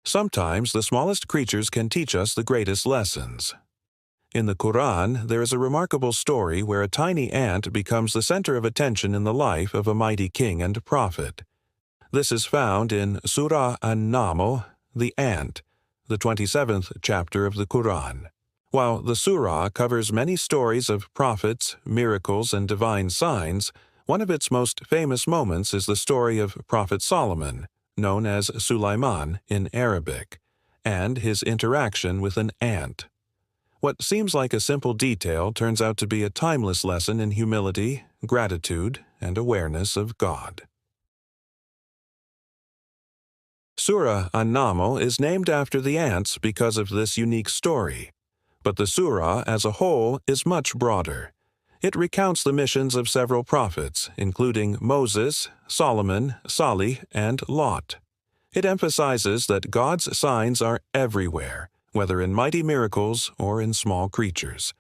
Sometimes the smallest creatures can teach us the greatest lessons. In the Quran, there is a remarkable story where a tiny ant becomes the center of attention in the life of a mighty king and prophet. This is found in Surah An-Naml, the Ant, the 27th chapter of the Quran. While the surah covers many stories of prophets, miracles, and divine signs, one of its most famous moments is the story of Prophet Solomon, known as Sulaiman in Arabic, and his interaction with an ant. What seems like a simple detail turns out to be a timeless lesson in humility, gratitude, and awareness of God. Surah An-Naml is named after the ants because of this unique story, but the surah as a whole is much broader. It recounts the missions of several prophets, including Moses, Solomon, Salih, and Lot. It emphasizes that God's signs are everywhere, whether in mighty miracles or in small creatures.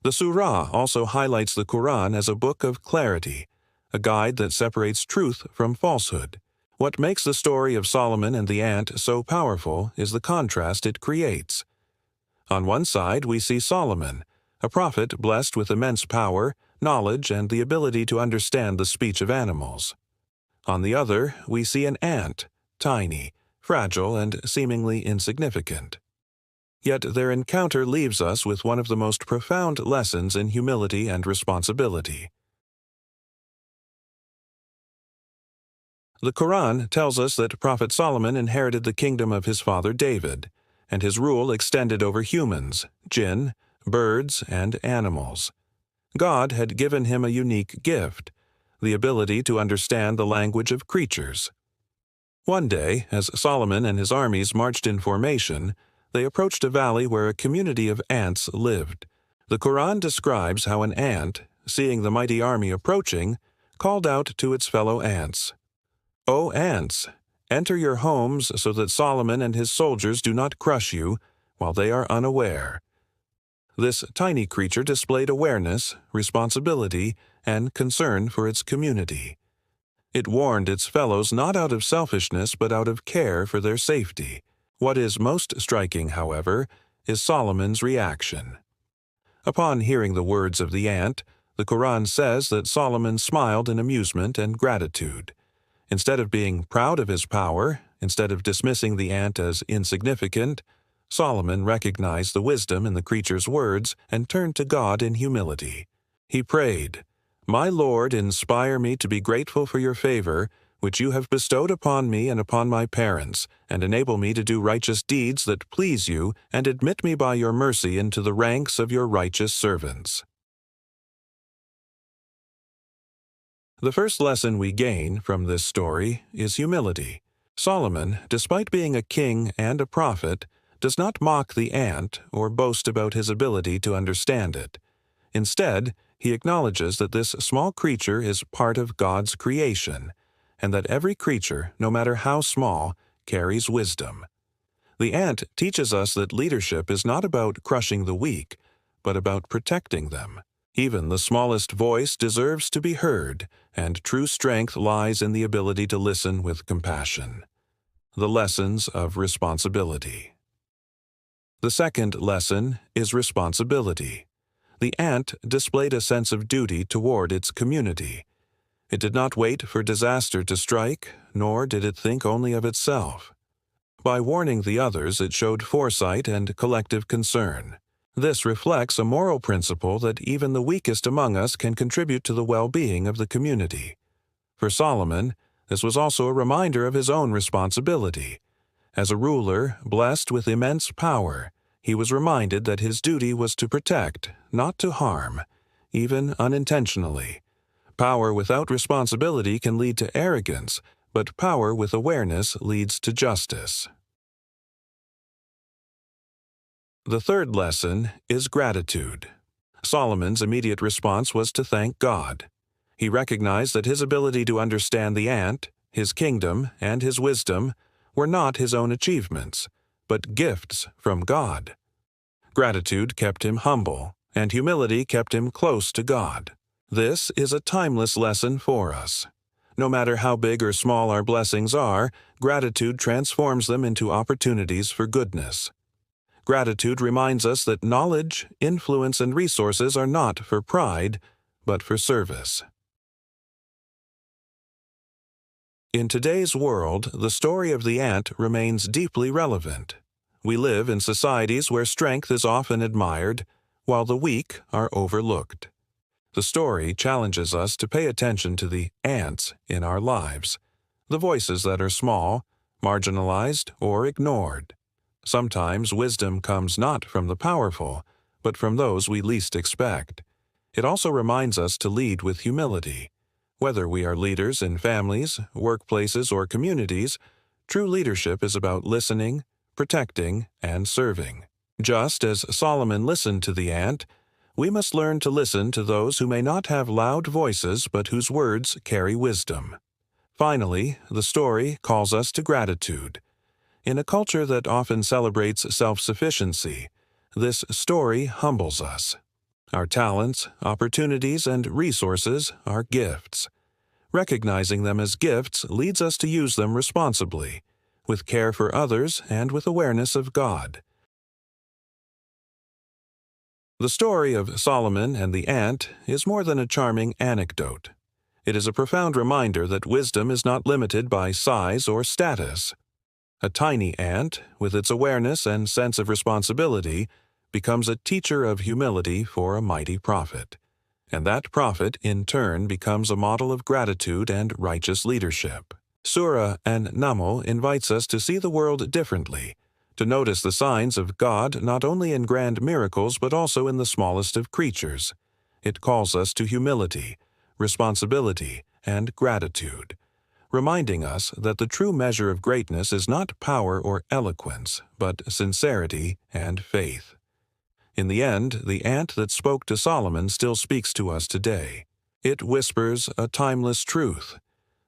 The surah also highlights the Quran as a book of clarity, a guide that separates truth from falsehood. What makes the story of Solomon and the ant so powerful is the contrast it creates. On one side, we see Solomon, a prophet blessed with immense power, knowledge, and the ability to understand the speech of animals. On the other, we see an ant, tiny, fragile, and seemingly insignificant. Yet their encounter leaves us with one of the most profound lessons in humility and responsibility. The Quran tells us that Prophet Solomon inherited the kingdom of his father David, and his rule extended over humans, jinn, birds, and animals. God had given him a unique gift, the ability to understand the language of creatures. One day, as Solomon and his armies marched in formation, they approached a valley where a community of ants lived. The Quran describes how an ant, seeing the mighty army approaching, called out to its fellow ants, "O ants, enter your homes so that Solomon and his soldiers do not crush you while they are unaware." This tiny creature displayed awareness, responsibility, and concern for its community. It warned its fellows not out of selfishness but out of care for their safety. What is most striking, however, is Solomon's reaction. Upon hearing the words of the ant, the Quran says that Solomon smiled in amusement and gratitude. Instead of being proud of his power, instead of dismissing the ant as insignificant, Solomon recognized the wisdom in the creature's words and turned to God in humility. He prayed, "My Lord, inspire me to be grateful for your favor, which you have bestowed upon me and upon my parents, and enable me to do righteous deeds that please you, and admit me by your mercy into the ranks of your righteous servants." The first lesson we gain from this story is humility. Solomon, despite being a king and a prophet, does not mock the ant or boast about his ability to understand it. Instead, he acknowledges that this small creature is part of God's creation, and that every creature, no matter how small, carries wisdom. The ant teaches us that leadership is not about crushing the weak, but about protecting them. Even the smallest voice deserves to be heard, and true strength lies in the ability to listen with compassion. The lessons of responsibility. The second lesson is responsibility. The ant displayed a sense of duty toward its community. It did not wait for disaster to strike, nor did it think only of itself. By warning the others, it showed foresight and collective concern. This reflects a moral principle that even the weakest among us can contribute to the well-being of the community. For Solomon, this was also a reminder of his own responsibility. As a ruler, blessed with immense power, he was reminded that his duty was to protect, not to harm, even unintentionally. Power without responsibility can lead to arrogance, but power with awareness leads to justice. The third lesson is gratitude. Solomon's immediate response was to thank God. He recognized that his ability to understand the ant, his kingdom, and his wisdom were not his own achievements, but gifts from God. Gratitude kept him humble, and humility kept him close to God. This is a timeless lesson for us. No matter how big or small our blessings are, gratitude transforms them into opportunities for goodness. Gratitude reminds us that knowledge, influence, and resources are not for pride, but for service. In today's world, the story of the ant remains deeply relevant. We live in societies where strength is often admired, while the weak are overlooked. The story challenges us to pay attention to the ants in our lives, the voices that are small, marginalized, or ignored. Sometimes wisdom comes not from the powerful, but from those we least expect. It also reminds us to lead with humility. Whether we are leaders in families, workplaces, or communities, true leadership is about listening, protecting, and serving. Just as Solomon listened to the ant, we must learn to listen to those who may not have loud voices but whose words carry wisdom. Finally, the story calls us to gratitude. In a culture that often celebrates self-sufficiency, this story humbles us. Our talents, opportunities, and resources are gifts. Recognizing them as gifts leads us to use them responsibly, with care for others and with awareness of God. The story of Solomon and the ant is more than a charming anecdote. It is a profound reminder that wisdom is not limited by size or status. A tiny ant, with its awareness and sense of responsibility, becomes a teacher of humility for a mighty prophet. And that prophet, in turn, becomes a model of gratitude and righteous leadership. Surah An-Naml invites us to see the world differently, to notice the signs of God not only in grand miracles but also in the smallest of creatures. It calls us to humility, responsibility, and gratitude, reminding us that the true measure of greatness is not power or eloquence, but sincerity and faith. In the end, the ant that spoke to Solomon still speaks to us today. It whispers a timeless truth,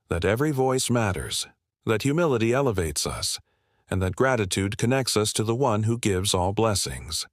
that every voice matters, that humility elevates us, and that gratitude connects us to the one who gives all blessings.